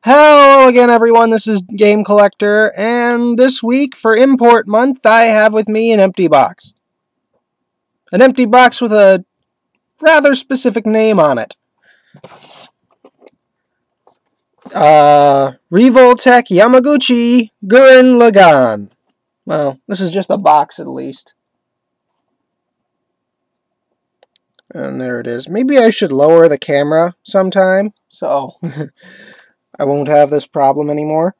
Hello again, everyone. This is Game Collector, and this week for Import Month, I have with me an empty box. An empty box with a rather specific name on it. Revoltech Yamaguchi Gurren Lagann. Well, this is just a box at least. And there it is. Maybe I should lower the camera sometime, so I won't have this problem anymore.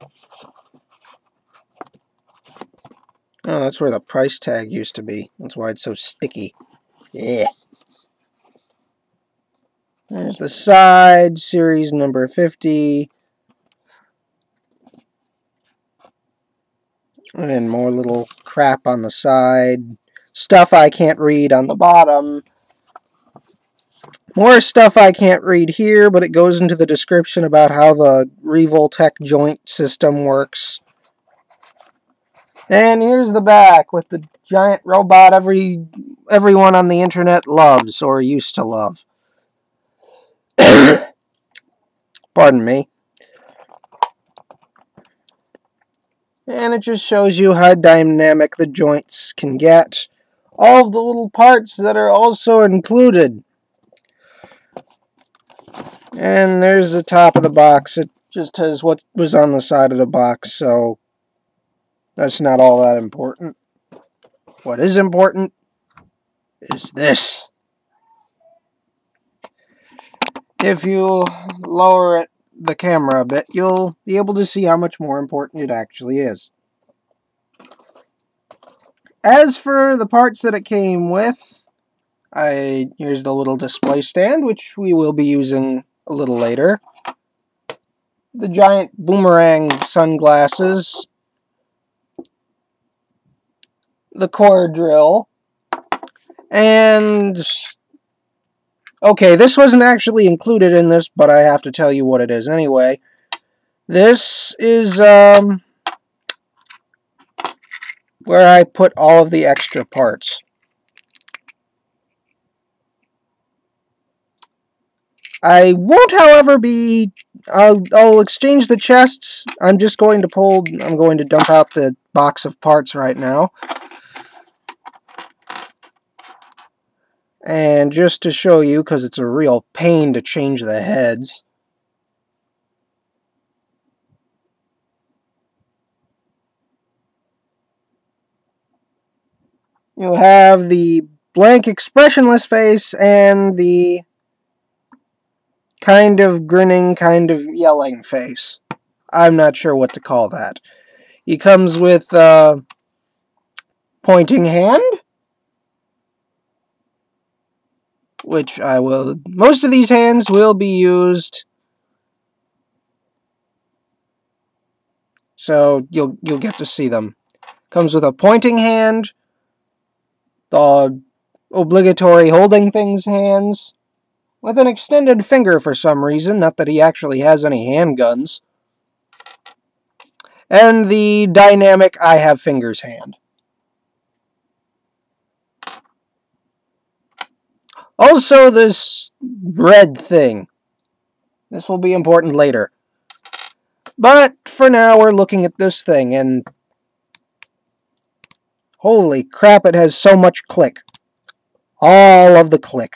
Oh, that's where the price tag used to be. That's why it's so sticky. Yeah. There's the side, series number 50. And more little crap on the side. Stuff I can't read on the bottom. More stuff I can't read here, but it goes into the description about how the Revoltech joint system works. And here's the back with the giant robot everyone on the internet loves or used to love. Pardon me. And it just shows you how dynamic the joints can get. All of the little parts that are also included. And there's the top of the box. It just has what was on the side of the box, so that's not all that important. What is important is this. If you lower the camera a bit, you'll be able to see how much more important it actually is. As for the parts that it came with, here's the little display stand, which we will be using a little later. The giant boomerang sunglasses. The core drill. And okay, this wasn't actually included in this, but I have to tell you what it is anyway. This is where I put all of the extra parts. I won't, however, I'll exchange the chests. I'm going to dump out the box of parts right now. And just to show you, because it's a real pain to change the heads. You have the blank expressionless face and the kind of grinning, kind of yelling face. I'm not sure what to call that. He comes with pointing hand, which most of these hands will be used, so you'll get to see them. Comes with a pointing hand, the obligatory holding things hands, with an extended finger for some reason, not that he actually has any handguns, and the dynamic I have fingers hand. Also, this red thing. This will be important later. But for now, we're looking at this thing, and holy crap, it has so much click. All of the click.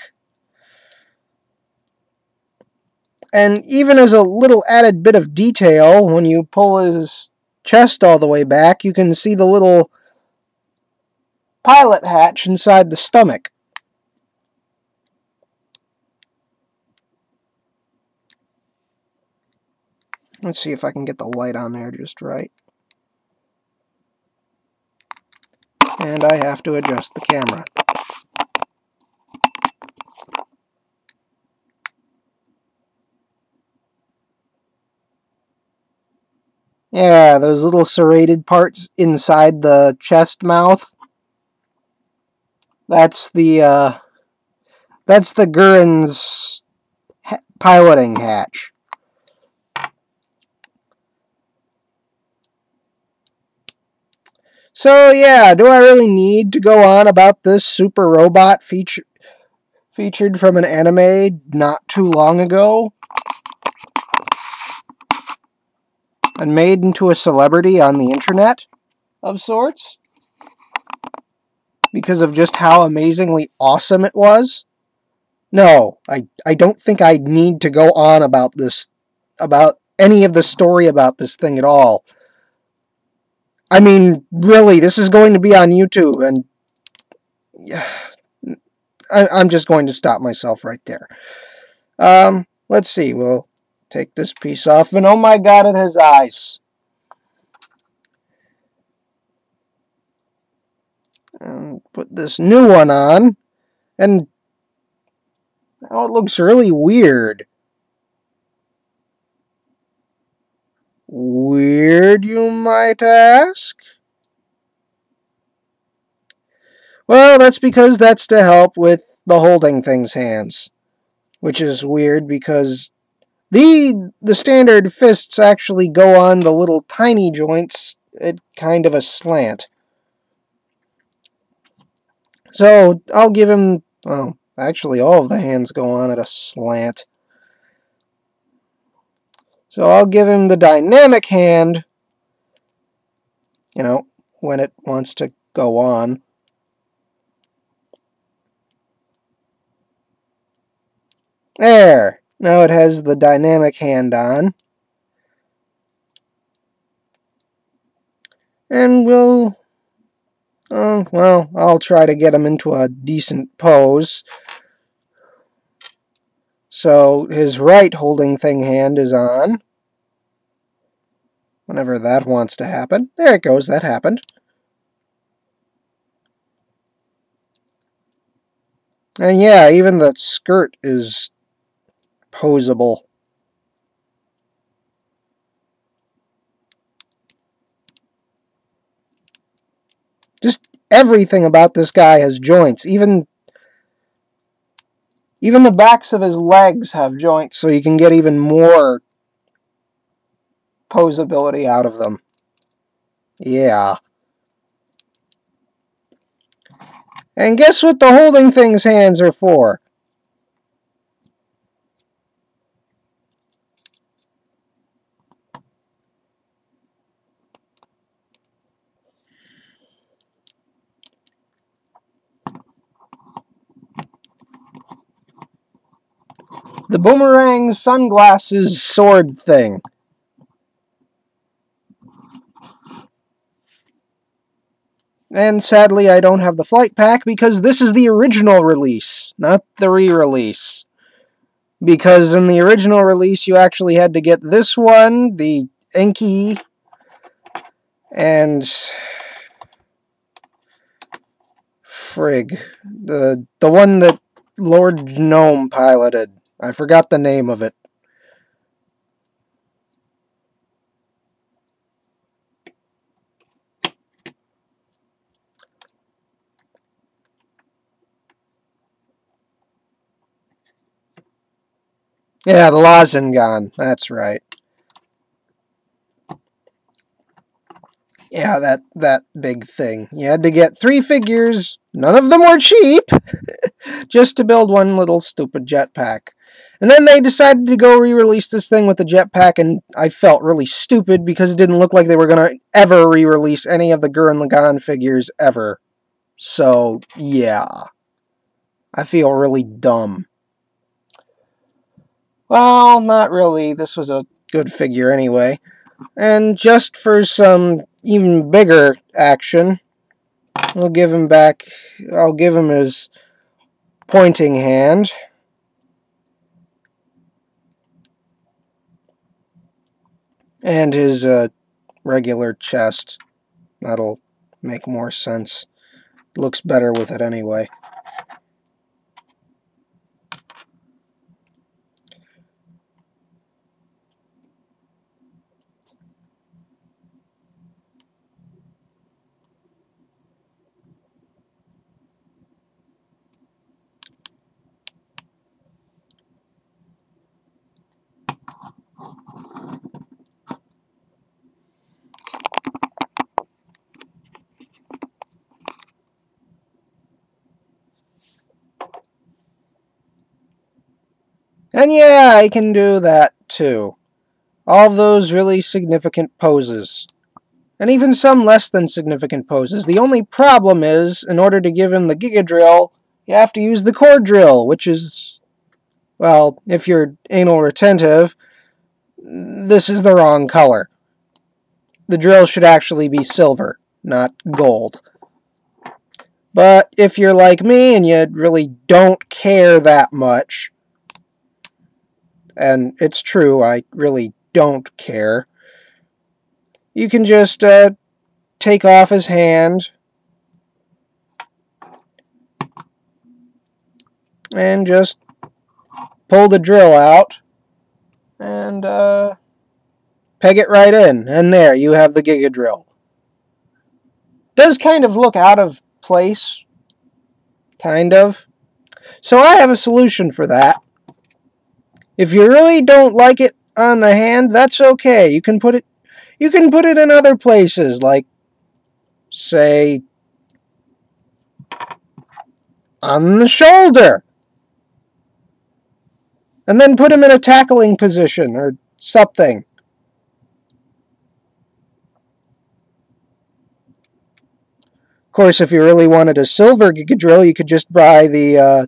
And even as a little added bit of detail, when you pull his chest all the way back, you can see the little pilot hatch inside the stomach. Let's see if I can get the light on there just right. And I have to adjust the camera. Yeah, those little serrated parts inside the chest mouth. That's the Gurren's piloting hatch. So yeah, do I really need to go on about this super robot featured from an anime not too long ago? and made into a celebrity on the internet of sorts because of just how amazingly awesome it was. No, I don't think I need to go on about this, about any of the story about this thing at all. I mean, really, this is going to be on YouTube, and I'm just going to stop myself right there. Let's see, we'll take this piece off, and oh my god, it has eyes. And put this new one on, and now it looks really weird. Weird, you might ask? Well, that's because that's to help with the holding things hands. Which is weird because the standard fists actually go on the little tiny joints at kind of a slant. So I'll give him, well, actually all of the hands go on at a slant. So I'll give him the dynamic hand, you know, when it wants to go on. There! Now it has the dynamic hand on. And we'll, well, I'll try to get him into a decent pose. So his right holding thing hand is on. Whenever that wants to happen. There it goes, that happened. And yeah, even the skirt is posable. Just everything about this guy has joints. Even the backs of his legs have joints, so you can get even more posability out of them. Yeah. And guess what the holding things hands are for? The boomerang sunglasses sword thing. And sadly, I don't have the flight pack because this is the original release, not the re-release. Because in the original release, you actually had to get this one, the Enki, and frig, the one that Lord Gnome piloted. I forgot the name of it. Yeah, the Lagann, that's right. Yeah, that big thing. You had to get 3 figures, none of them were cheap, just to build one little stupid jetpack. And then they decided to go re-release this thing with the jetpack, and I felt really stupid because it didn't look like they were going to ever re-release any of the Gurren Lagann figures ever. So, yeah. I feel really dumb. Well, not really. This was a good figure anyway. And just for some even bigger action, I'll give him his pointing hand. And his regular chest. That'll make more sense. Looks better with it anyway. And yeah, I can do that too. All of those really significant poses. And even some less than significant poses. The only problem is, in order to give him the Giga Drill, you have to use the Core Drill, which is, well, if you're anal retentive, this is the wrong color. The drill should actually be silver, not gold. But if you're like me and you really don't care that much, and it's true, I really don't care, you can just take off his hand and just pull the drill out and peg it right in. And there, you have the Giga Drill. Does kind of look out of place. Kind of. So I have a solution for that. If you really don't like it on the hand, that's okay. You can put it in other places, like, say, on the shoulder. And then put him in a tackling position or something. Of course, if you really wanted a silver Giga Drill, you could just buy the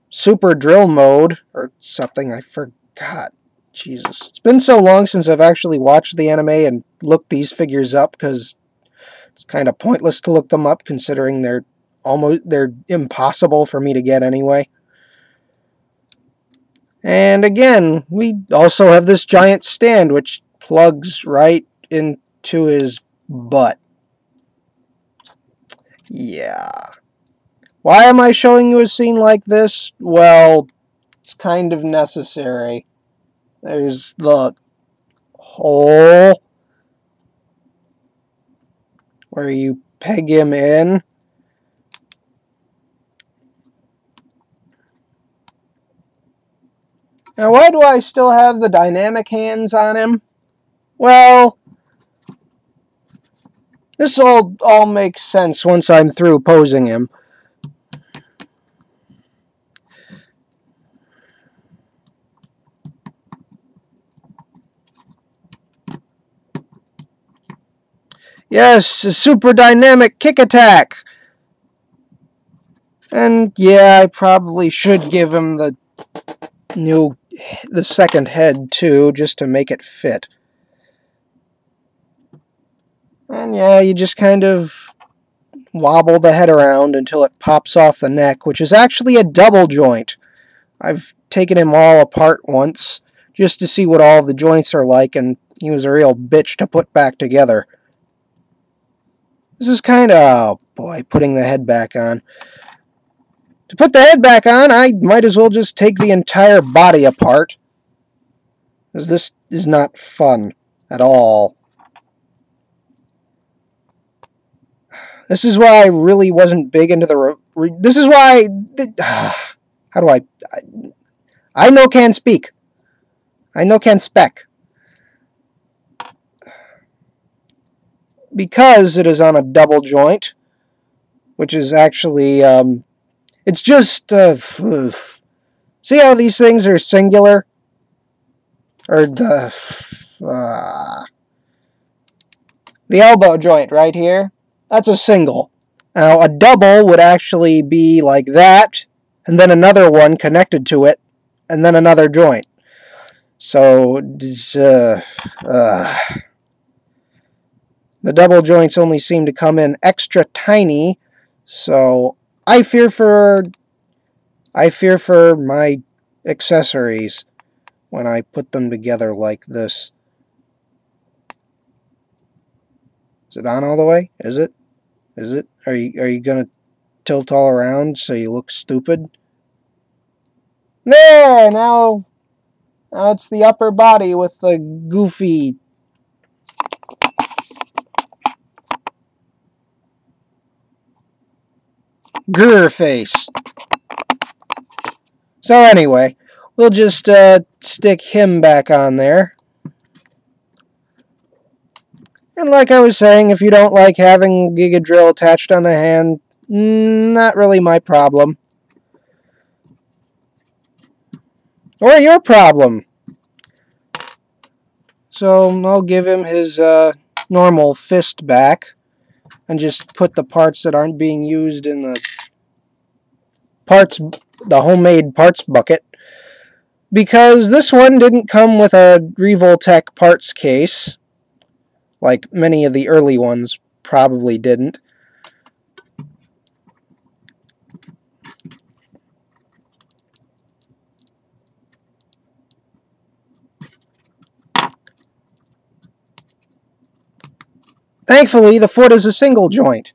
Super Drill mode or something. I forgot. Jesus. It's been so long since I've actually watched the anime and looked these figures up, because it's kind of pointless to look them up considering they're impossible for me to get anyway. And again, we also have this giant stand which plugs right into his butt. Yeah. Why am I showing you a scene like this? Well, it's kind of necessary. There's the hole where you peg him in. Now, why do I still have the dynamic hands on him? Well, this all makes sense once I'm through posing him. Yes, a super dynamic kick attack. And yeah, I probably should give him the second head too, just to make it fit. And yeah, you just kind of wobble the head around until it pops off the neck, which is actually a double joint. I've taken him all apart once, just to see what all of the joints are like, and he was a real bitch to put back together. This is kind of, oh boy, putting the head back on. To put the head back on, I might as well just take the entire body apart, because this is not fun at all. This is why I really wasn't big into the... This is why... How do I no can speak. I no can spec. Because it is on a double joint, which is actually, it's just, see how these things are singular? Or the elbow joint right here, that's a single. Now, a double would actually be like that, and then another one connected to it, and then another joint. So, the double joints only seem to come in extra tiny, so I fear for my accessories when I put them together like this. Is it on all the way? Is it? Is it? Are you gonna tilt all around so you look stupid? There! Now it's the upper body with the goofy grr face. So anyway, we'll just stick him back on there. And like I was saying, if you don't like having Giga Drill attached on the hand, not really my problem. Or your problem. So I'll give him his normal fist back and just put the parts that aren't being used in the homemade parts bucket. Because this one didn't come with a Revoltech parts case, like many of the early ones probably didn't. Thankfully, the foot is a single joint.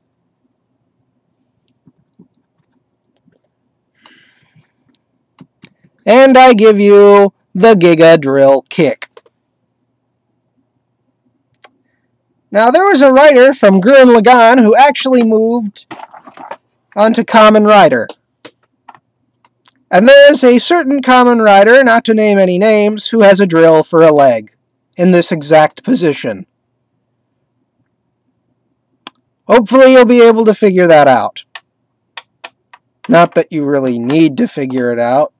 And I give you the Giga Drill Kick. Now, there was a writer from Gurren Lagann who actually moved onto Kamen Rider. And there's a certain Kamen Rider, not to name any names, who has a drill for a leg in this exact position. Hopefully you'll be able to figure that out. Not that you really need to figure it out.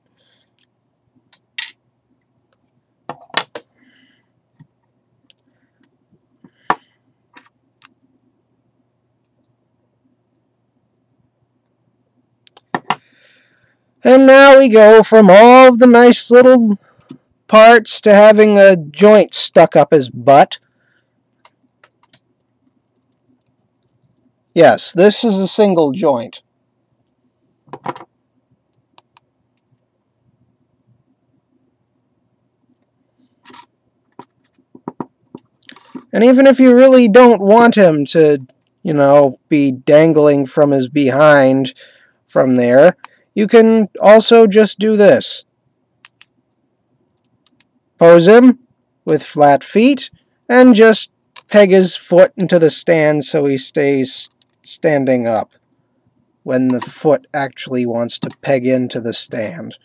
And now we go from all of the nice little parts to having a joint stuck up his butt. Yes, this is a single joint. And even if you really don't want him to, be dangling from his behind from there, you can also just do this. Pose him with flat feet and just peg his foot into the stand so he stays standing up when the foot actually wants to peg into the stand.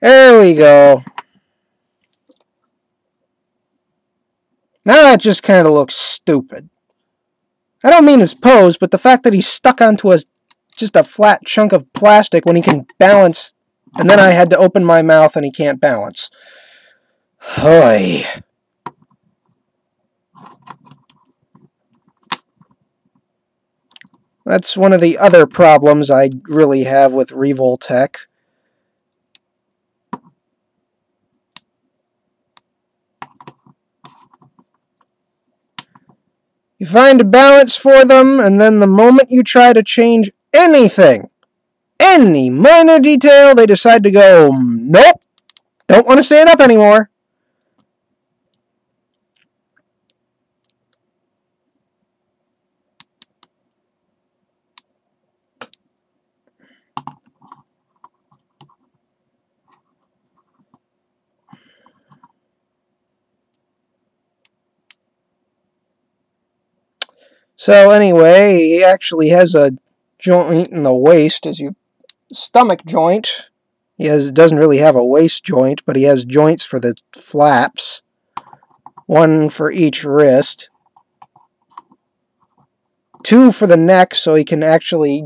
There we go. Now that just kind of looks stupid. I don't mean his pose, but the fact that he's stuck onto just a flat chunk of plastic when he can balance, and then I had to open my mouth and he can't balance. Hoy. That's one of the other problems I really have with Revoltech. You find a balance for them, and then the moment you try to change anything, any minor detail, they decide to go, nope, don't want to stand up anymore. So anyway, he actually has a joint in the waist, stomach joint. Doesn't really have a waist joint, but he has joints for the flaps. One for each wrist. 2 for the neck, so he can actually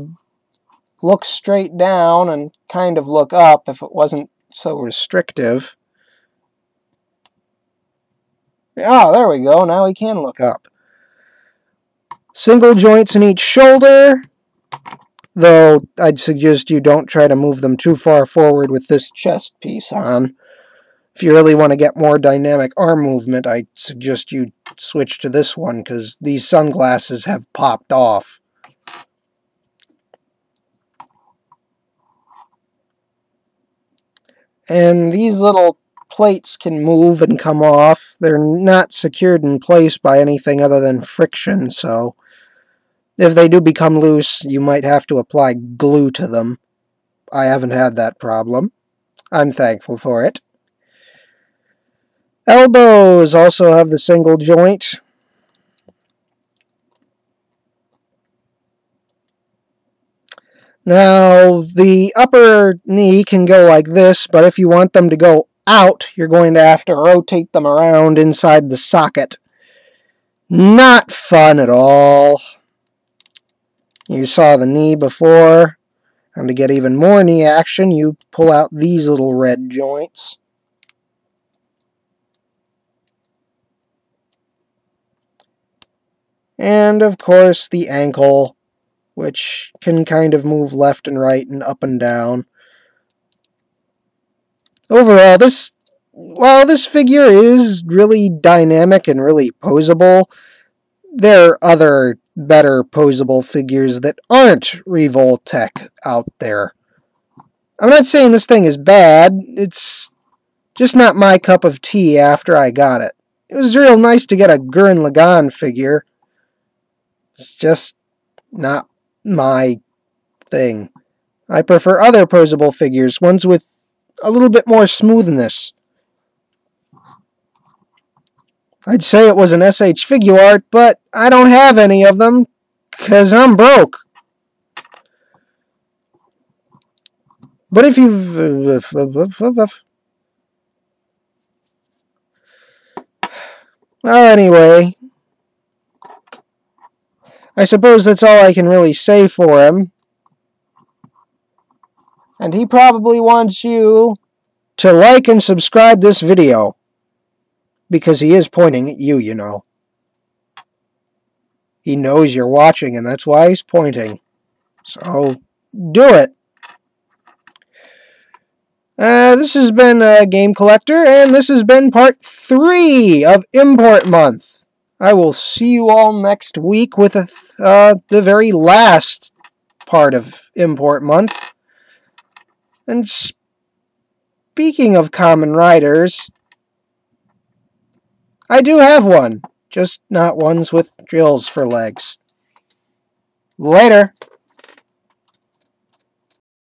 look straight down and kind of look up if it wasn't so restrictive. Ah, there we go. Now he can look up. Single joints in each shoulder, though I'd suggest you don't try to move them too far forward with this chest piece on. If you really want to get more dynamic arm movement, I suggest you switch to this one, because these sunglasses have popped off. And these little plates can move and come off. They're not secured in place by anything other than friction, so if they do become loose, you might have to apply glue to them. I haven't had that problem. I'm thankful for it. Elbows also have the single joint. Now, the upper knee can go like this, but if you want them to go out, you're going to have to rotate them around inside the socket. Not fun at all. You saw the knee before, and to get even more knee action, you pull out these little red joints. And, of course, the ankle, which can kind of move left and right and up and down. Overall, while this figure is really dynamic and really posable, there are other better posable figures that aren't Revoltech out there. I'm not saying this thing is bad, it's just not my cup of tea after I got it. It was real nice to get a Gurren Lagann figure. It's just not my thing. I prefer other posable figures, ones with a little bit more smoothness. I'd say it was an SH Figuart, but I don't have any of them, 'cause I'm broke. But if you've... Well, anyway, I suppose that's all I can really say for him. And he probably wants you to like and subscribe this video. Because he is pointing at you, you know. He knows you're watching, and that's why he's pointing. So, do it. This has been Game Collector, and this has been part 3 of Import Month. I will see you all next week with the very last part of Import Month. And speaking of common riders, I do have one, just not ones with drills for legs. Later.